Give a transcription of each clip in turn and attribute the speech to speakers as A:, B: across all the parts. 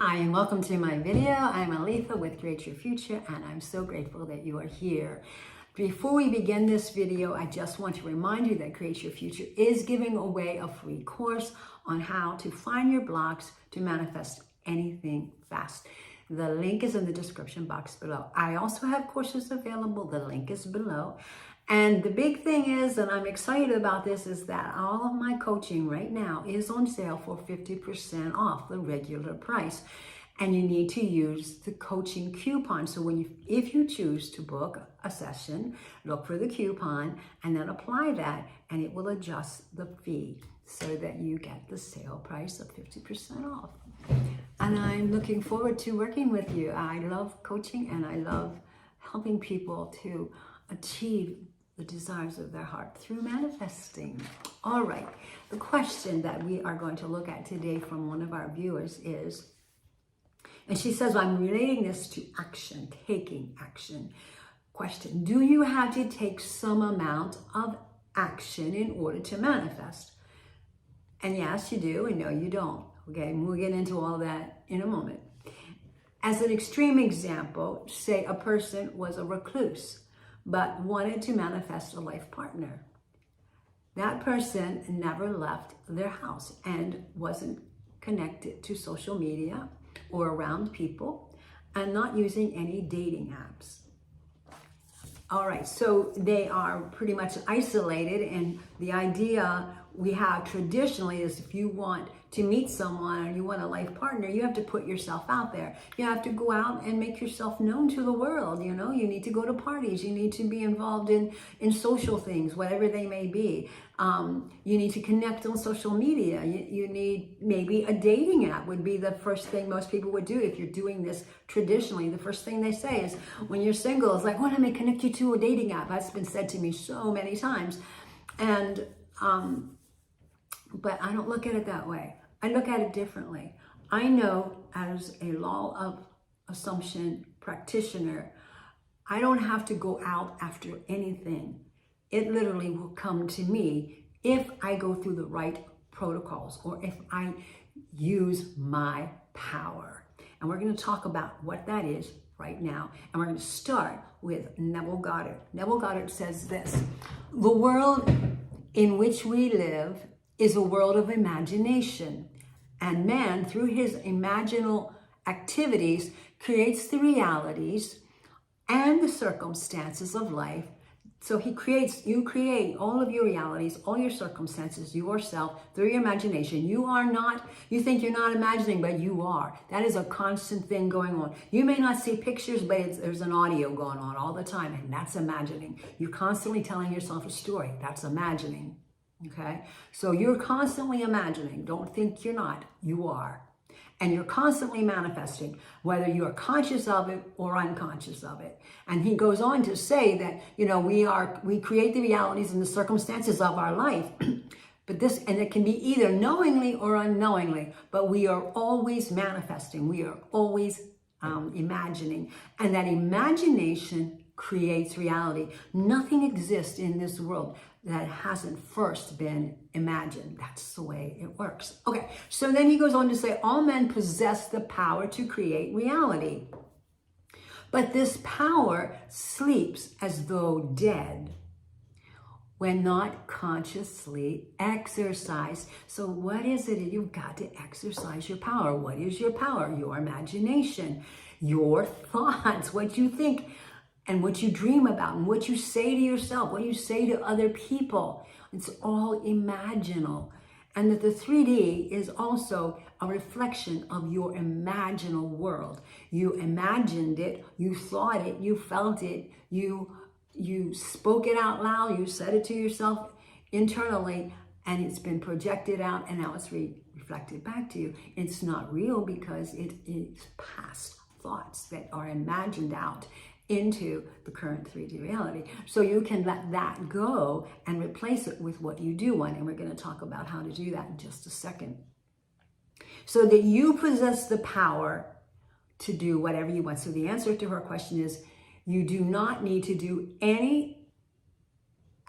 A: Hi and welcome to my video. I'm Aletha with Create Your Future and I'm so grateful that you are here. Before we begin this video, I just want to remind you that Create Your Future is giving away a free course on how to find your blocks to manifest anything fast. The link is in the description box below. I also have courses available. The link is below. And the big thing is, and I'm excited about this, is that all of my coaching right now is on sale for 50% off the regular price. And you need to use the coaching coupon. So if you choose to book a session, look for the coupon and then apply that, and it will adjust the fee so that you get the sale price of 50% off. And I'm looking forward to working with you. I love coaching and I love helping people to achieve the desires of their heart through manifesting. All right, the question that we are going to look at today from one of our viewers is, and she says, I'm relating this to action, taking action. Question, do you have to take some amount of action in order to manifest? And yes, you do, and no, you don't. Okay, we'll get into all that in a moment. As an extreme example, say a person was a recluse, but wanted to manifest a life partner. That person never left their house and wasn't connected to social media or around people and not using any dating apps. All right, so they are pretty much isolated, and the idea we have traditionally is if you want to meet someone and you want a life partner, you have to put yourself out there. You have to go out and make yourself known to the world. You know, you need to go to parties. You need to be involved in social things, whatever they may be. You need to connect on social media. You need maybe a dating app would be the first thing most people would do if you're doing this traditionally. The first thing they say is when you're single, it's like, why don't I connect you to a dating app? That's been said to me so many times. And, but I don't look at it that way. I look at it differently. I know as a law of assumption practitioner, I don't have to go out after anything. It literally will come to me if I go through the right protocols or if I use my power. And we're going to talk about what that is right now. And we're going to start with Neville Goddard. Neville Goddard says this: the world in which we live is a world of imagination, and man, through his imaginal activities, creates the realities and the circumstances of life. So you create all of your realities, all your circumstances, yourself, through your imagination. You think you're not imagining, but you are. That is a constant thing going on. You may not see pictures, but there's an audio going on all the time, and that's imagining. You're constantly telling yourself a story. That's imagining. Okay, so you're constantly imagining. Don't think you're not. You are. And you're constantly manifesting, whether you're conscious of it or unconscious of it. And he goes on to say that, you know, we create the realities and the circumstances of our life. And it can be either knowingly or unknowingly, but we are always manifesting. We are always imagining. And that imagination creates reality. Nothing exists in this world that hasn't first been imagined. That's the way it works. Okay, so then he goes on to say, all men possess the power to create reality. But this power sleeps as though dead when not consciously exercised. So what is it? You've got to exercise your power. What is your power? Your imagination, your thoughts, what you think, and what you dream about, and what you say to yourself, what you say to other people. It's all imaginal. And that the 3D is also a reflection of your imaginal world. You imagined it, you thought it, you felt it, you spoke it out loud, you said it to yourself internally, and it's been projected out, and now it's reflected back to you. It's not real because it is past thoughts that are imagined out into the current 3D reality. So you can let that go and replace it with what you do want. And we're going to talk about how to do that in just a second. So that you possess the power to do whatever you want. So the answer to her question is, you do not need to do any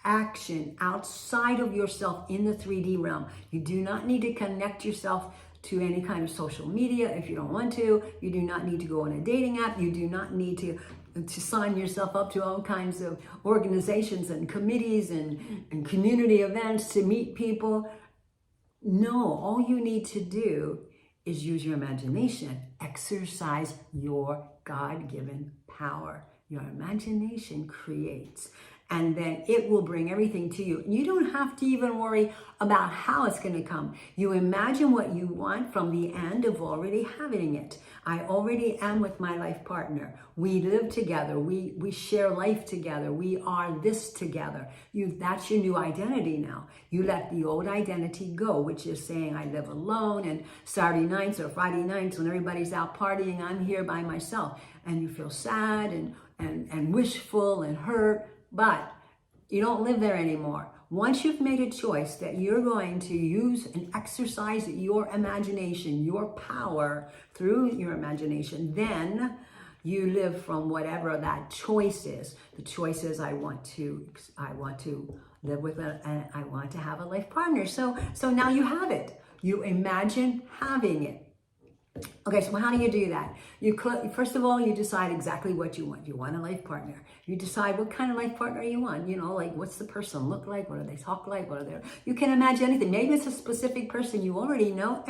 A: action outside of yourself in the 3D realm. You do not need to connect yourself to any kind of social media if you don't want to. You do not need to go on a dating app. You do not need to sign yourself up to all kinds of organizations and committees and community events to meet people. No, all you need to do is use your imagination. Exercise your God-given power. Your imagination creates, and then it will bring everything to you. You don't have to even worry about how it's going to come. You imagine what you want from the end of already having it. I already am with my life partner. We live together. We share life together. We are this together. That's your new identity now. You let the old identity go, which is saying I live alone, and Saturday nights or Friday nights when everybody's out partying, I'm here by myself. And you feel sad and wishful and hurt, but you don't live there anymore. Once you've made a choice that you're going to use and exercise your imagination, your power through your imagination, then you live from whatever that choice is. The choice is I want to live with and I want to have a life partner. So now you have it. You imagine having it. Okay, so how do you do that? First of all, you decide exactly what you want. You want a life partner. You decide what kind of life partner you want. You know, like what's the person look like? What do they talk like? What are they? You can imagine anything. Maybe it's a specific person you already know,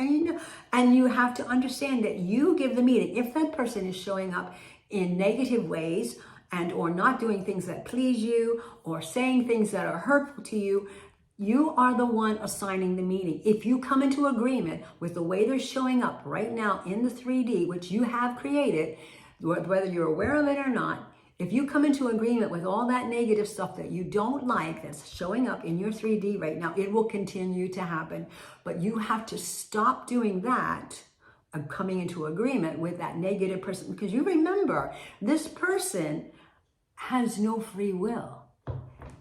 A: and you have to understand that you give the meaning. If that person is showing up in negative ways and or not doing things that please you or saying things that are hurtful to you, you are the one assigning the meaning. If you come into agreement with the way they're showing up right now in the 3D, which you have created, whether you're aware of it or not, if you come into agreement with all that negative stuff that you don't like that's showing up in your 3D right now, it will continue to happen. But you have to stop doing that, coming into agreement with that negative person, because you remember, this person has no free will.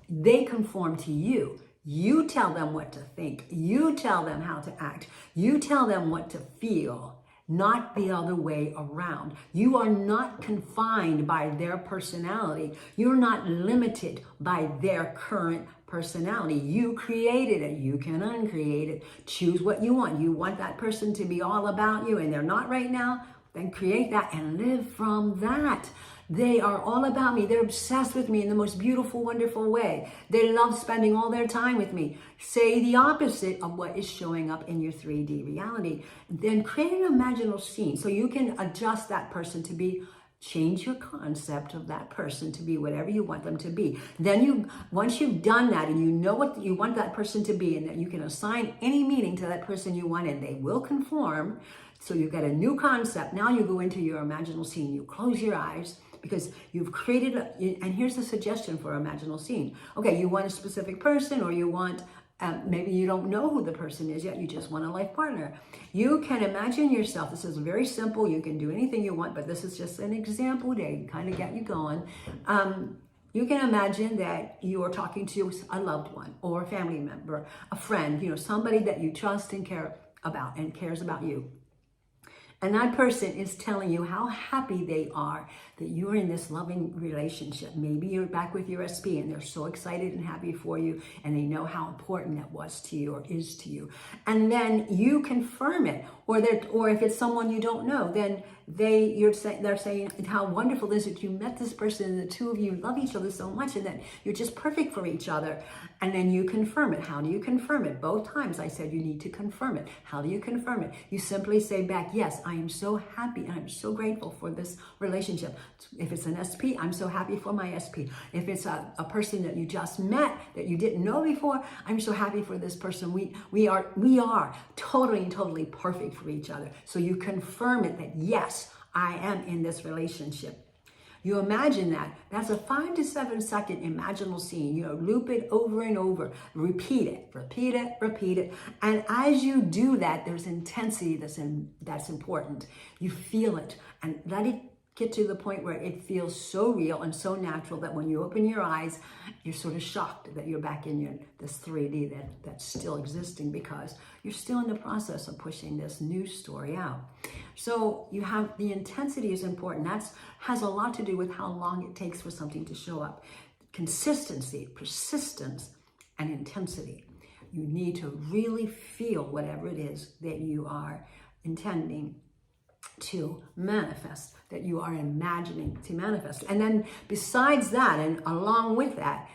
A: They conform to you. You tell them what to think. You tell them how to act. You tell them what to feel, not the other way around. You are not confined by their personality. You're not limited by their current personality. You created it. You can uncreate it. Choose what you want. You want that person to be all about you and they're not right now? Then create that and live from that. They are all about me. They're obsessed with me in the most beautiful, wonderful way. They love spending all their time with me. Say the opposite of what is showing up in your 3D reality. Then create an imaginal scene so you can adjust that person to be, change your concept of that person to be whatever you want them to be. Then once you've done that and you know what you want that person to be and that you can assign any meaning to that person you want and they will conform, so you've got a new concept. Now you go into your imaginal scene. You close your eyes, because you've created, and here's a suggestion for an imaginal scene. Okay, you want a specific person, or you want, maybe you don't know who the person is yet, you just want a life partner. You can imagine yourself, this is very simple, you can do anything you want, but this is just an example to kind of get you going. You can imagine that you are talking to a loved one, or a family member, a friend, somebody that you trust and care about and cares about you. And that person is telling you how happy they are that you're in this loving relationship. Maybe you're back with your SP and they're so excited and happy for you and they know how important that was to you or is to you. And then you confirm it. Or if it's someone you don't know, then they're saying how wonderful it is that you met this person and the two of you love each other so much and that you're just perfect for each other. And then you confirm it. How do you confirm it? Both times I said you need to confirm it. How do you confirm it? You simply say back, yes, I am so happy and I'm so grateful for this relationship. If it's an SP, I'm so happy for my SP. If it's a person that you just met that you didn't know before, I'm so happy for this person. We are totally perfect for each other. So you confirm it that yes, I am in this relationship. You imagine that. That's a 5 to 7 second imaginal scene. Loop it over and over. Repeat it. And as you do that, there's intensity that's important. You feel it and let it get to the point where it feels so real and so natural that when you open your eyes, you're sort of shocked that you're back in this 3D that's still existing because you're still in the process of pushing this new story out. So you have the intensity is important. That has a lot to do with how long it takes for something to show up. Consistency, persistence, and intensity. You need to really feel whatever it is that you are intending to manifest, that you are imagining to manifest. And then besides that, and along with that,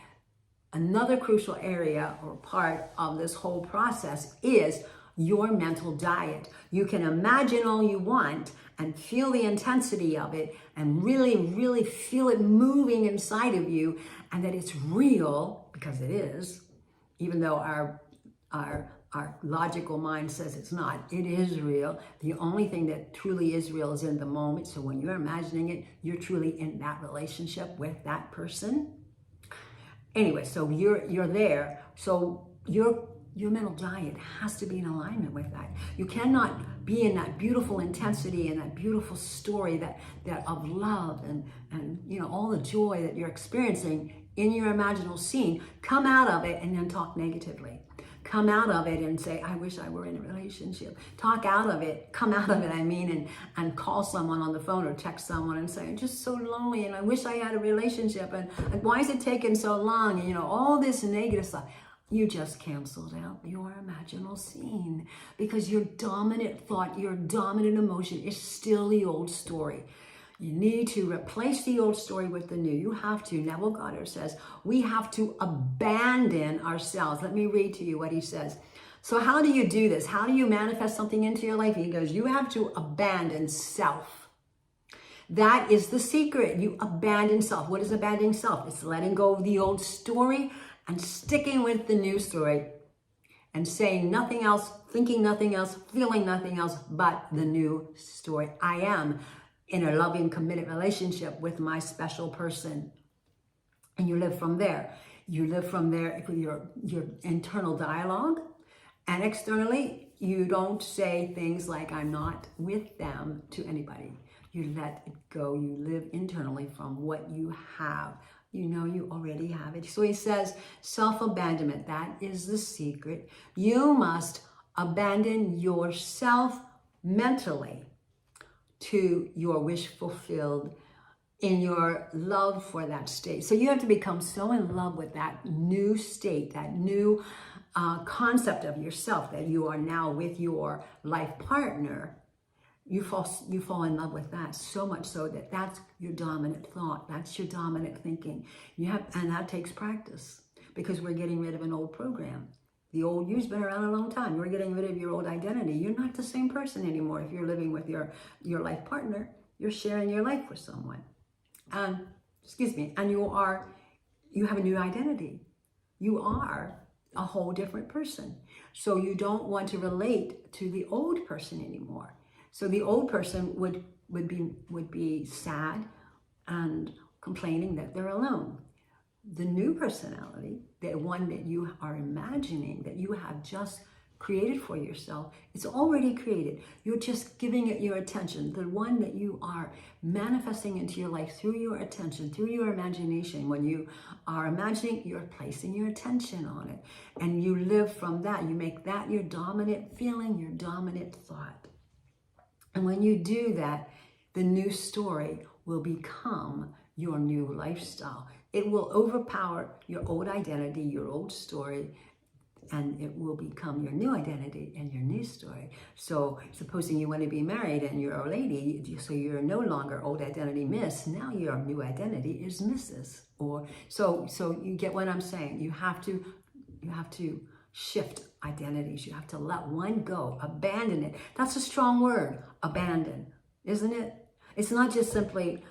A: another crucial area or part of this whole process is your mental diet. You can imagine all you want and feel the intensity of it and really, really feel it moving inside of you, and that it's real, because it is, even though our logical mind says it's not. It is real. The only thing that truly is real is in the moment. So when you're imagining it, you're truly in that relationship with that person. Anyway, so you're there. So your mental diet has to be in alignment with that. You cannot be in that beautiful intensity and that beautiful story that of love and you know, all the joy that you're experiencing in your imaginal scene. Come out of it and then talk negatively. Come out of it and say, I wish I were in a relationship. Talk out of it, come out of it, I mean, and call someone on the phone or text someone and say, I'm just so lonely and I wish I had a relationship, and why is it taking so long? And you know, all this negative stuff. You just canceled out your imaginal scene, because your dominant thought, your dominant emotion is still the old story. You need to replace the old story with the new. You have to. Neville Goddard says, we have to abandon ourselves. Let me read to you what he says. So how do you do this? How do you manifest something into your life? He goes, you have to abandon self. That is the secret. You abandon self. What is abandoning self? It's letting go of the old story and sticking with the new story and saying nothing else, thinking nothing else, feeling nothing else but the new story. I am in a loving, committed relationship with my special person. And you live from there. You live from there with your internal dialogue. And externally, you don't say things like, I'm not with them to anybody. You let it go. You live internally from what you have. You know you already have it. So he says, self-abandonment, that is the secret. You must abandon yourself mentally to your wish fulfilled in your love for that state. So you have to become so in love with that new state, that new concept of yourself, that you are now with your life partner. You fall in love with that so much so that that's your dominant thought, that's your dominant thinking. And that takes practice, because we're getting rid of an old program. The old you's been around a long time. You're getting rid of your old identity. You're not the same person anymore. If you're living with your life partner, you're sharing your life with someone. And you have a new identity. You are a whole different person. So you don't want to relate to the old person anymore. So the old person would be sad and complaining that they're alone. The new personality, the one that you are imagining, that you have just created for yourself, it's already created. You're just giving it your attention. The one that you are manifesting into your life through your attention, through your imagination. When you are imagining, you're placing your attention on it. And you live from that. You make that your dominant feeling, your dominant thought. And when you do that, the new story will become your new lifestyle. It will overpower your old identity, your old story, and it will become your new identity and your new story. So supposing you want to be married and you're a lady, so you're no longer old identity Miss, now your new identity is Mrs. Or so you get what I'm saying. You have to shift identities. You have to let one go, abandon it. That's a strong word, abandon, isn't it? It's not just simply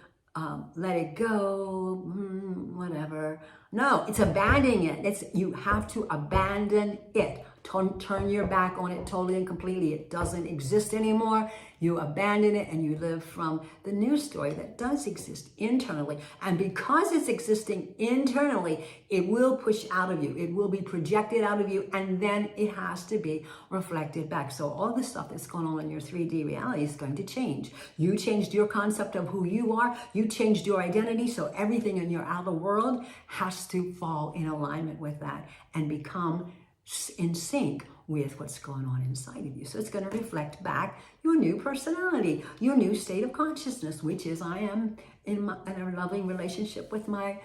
A: let it go, whatever. No, it's abandoning it. You have to abandon it. Turn your back on it totally and completely. It doesn't exist anymore. You abandon it and you live from the new story that does exist internally. And because it's existing internally, it will push out of you. It will be projected out of you, and then it has to be reflected back. So all the stuff that's going on in your 3D reality is going to change. You changed your concept of who you are. You changed your identity. So everything in your outer world has to fall in alignment with that and become in sync with what's going on inside of you. So it's going to reflect back your new personality, your new state of consciousness, which is I am in a loving relationship with my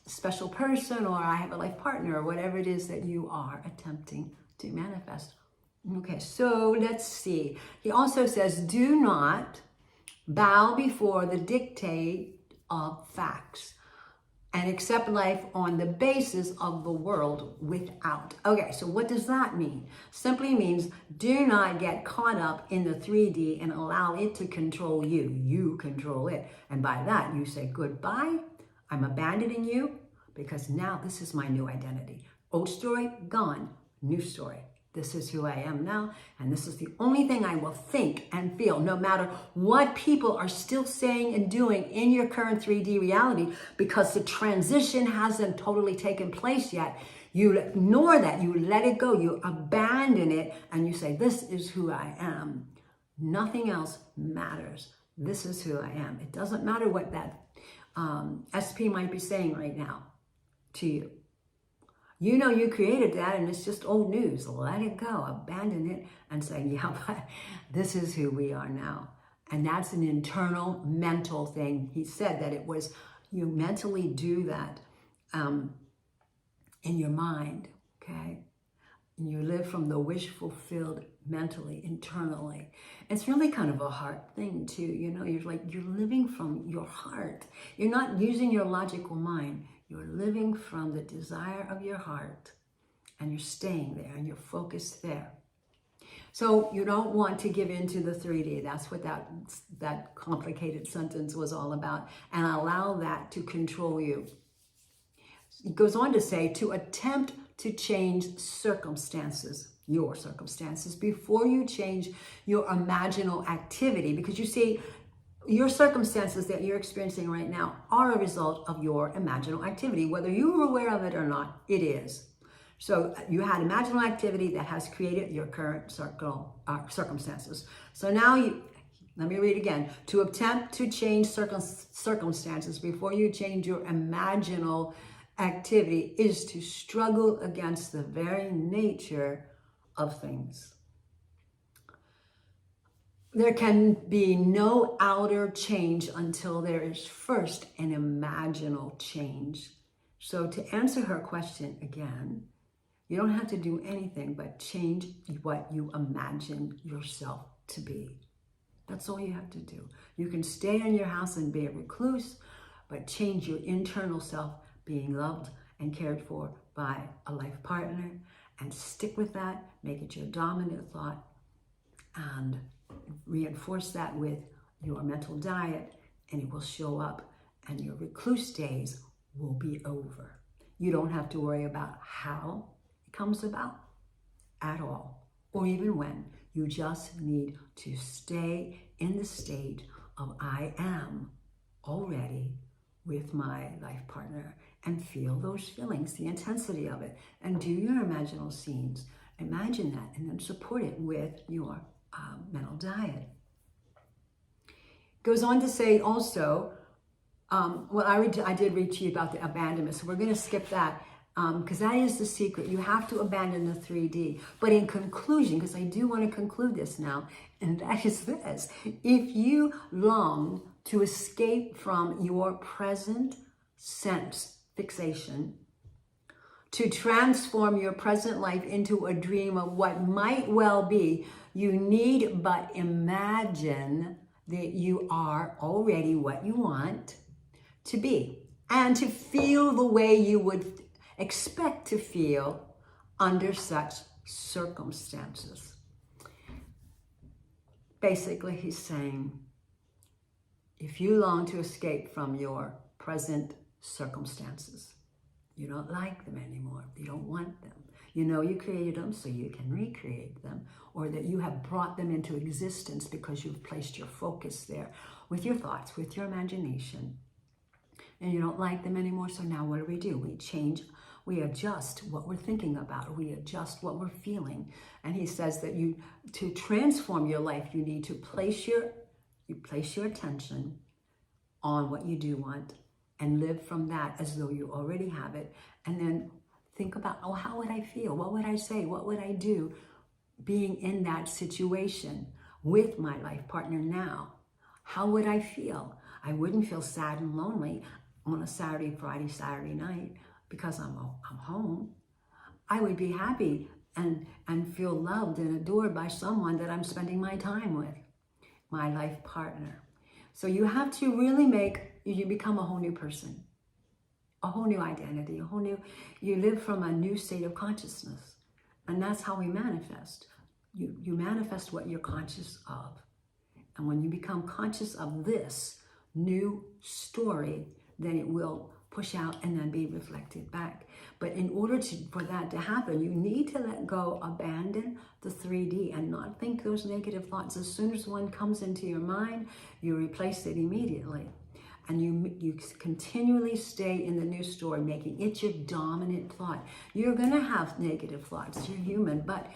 A: special person, or I have a life partner, or whatever it is that you are attempting to manifest Okay, so let's see. He also says, do not bow before the dictate of facts and accept life on the basis of the world without. Okay, so what does that mean? Simply means do not get caught up in the 3D and allow it to control you. You control it. And by that, you say, goodbye, I'm abandoning you because now this is my new identity. Old story, gone, new story. This is who I am now, and this is the only thing I will think and feel, no matter what people are still saying and doing in your current 3D reality, because the transition hasn't totally taken place yet. You ignore that, you let it go, you abandon it, and you say, this is who I am. Nothing else matters. This is who I am. It doesn't matter what that SP might be saying right now to you. You know you created that and it's just old news. Let it go, abandon it and say, yeah, but this is who we are now. And that's an internal mental thing. He said that it was, you mentally do that in your mind, okay? And you live from the wish fulfilled mentally, internally. It's really kind of a heart thing too, you know, you're living from your heart. You're not using your logical mind. You're living from the desire of your heart and you're staying there and you're focused there. So you don't want to give in to the 3D. That's what that complicated sentence was all about. And allow that to control you. It goes on to say, to attempt to change circumstances, your circumstances, before you change your imaginal activity. Because you see, your circumstances that you're experiencing right now are a result of your imaginal activity. Whether you were aware of it or not, it is. So you had imaginal activity that has created your current circumstances. So now let me read again. To attempt to change circumstances before you change your imaginal activity is to struggle against the very nature of things. There can be no outer change until there is first an imaginal change. So to answer her question again, you don't have to do anything but change what you imagine yourself to be. That's all you have to do. You can stay in your house and be a recluse, but change your internal self, being loved and cared for by a life partner, and stick with that, make it your dominant thought, and reinforce that with your mental diet, and it will show up and your recluse days will be over. You don't have to worry about how it comes about at all, or even when. You just need to stay in the state of I am already with my life partner and feel those feelings, the intensity of it, and do your imaginal scenes. Imagine that and then support it with your mental diet. Goes on to say also, I did read to you about the abandonment, so we're going to skip that because that is the secret. You have to abandon the 3D. But in conclusion, because I do want to conclude this now, and that is this: if you long to escape from your present sense fixation, to transform your present life into a dream of what might well be, you need but imagine that you are already what you want to be and to feel the way you would expect to feel under such circumstances. Basically, he's saying, if you long to escape from your present circumstances, you don't like them anymore, you don't want them, you know you created them so you can recreate them, or that you have brought them into existence because you've placed your focus there with your thoughts, with your imagination, and you don't like them anymore. So now what do? We change, we adjust what we're thinking about, we adjust what we're feeling. And he says that to transform your life, you need to place your attention on what you do want and live from that as though you already have it. And then think about, oh, how would I feel? What would I say? What would I do being in that situation with my life partner now? How would I feel? I wouldn't feel sad and lonely on a Saturday, Friday, Saturday night because I'm home. I would be happy and feel loved and adored by someone that I'm spending my time with, my life partner. So you have to really you become a whole new person, a whole new identity, you live from a new state of consciousness. And that's how we manifest. You manifest what you're conscious of. And when you become conscious of this new story, then it will push out and then be reflected back. But in order for that to happen, you need to let go, abandon the 3D and not think those negative thoughts. As soon as one comes into your mind, you replace it immediately. And you continually stay in the new story, making it your dominant thought. You're going to have negative thoughts. You're human, but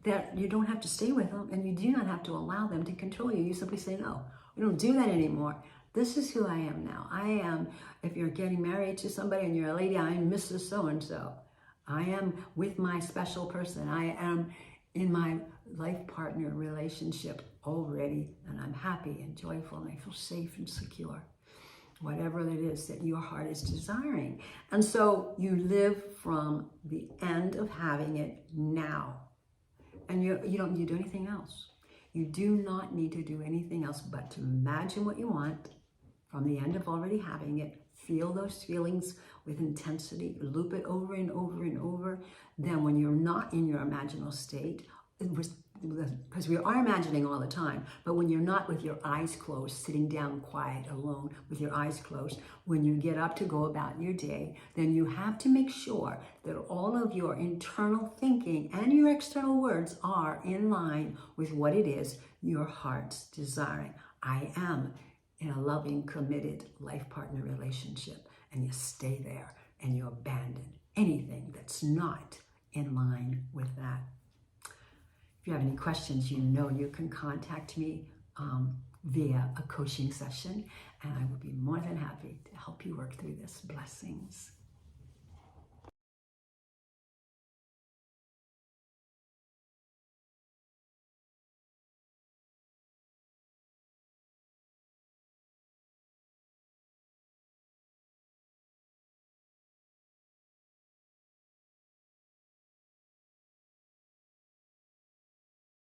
A: that you don't have to stay with them, and you do not have to allow them to control you. You simply say, no, we don't do that anymore. This is who I am now. I am, if you're getting married to somebody and you're a lady, I'm Mrs. So-and-so. I am with my special person. I am in my life partner relationship already, and I'm happy and joyful, and I feel safe and secure. Whatever it is that your heart is desiring. And so you live from the end of having it now. And you don't need to do anything else. You do not need to do anything else but to imagine what you want from the end of already having it. Feel those feelings with intensity. Loop it over and over and over. Then when you're not in your imaginal state, because we are imagining all the time, but when you're not with your eyes closed, sitting down quiet, alone, with your eyes closed, when you get up to go about your day, then you have to make sure that all of your internal thinking and your external words are in line with what it is your heart's desiring. I am in a loving, committed life partner relationship, and you stay there and you abandon anything that's not in line with that. If you have any questions, you know you can contact me via a coaching session, and I will be more than happy to help you work through this. Blessings.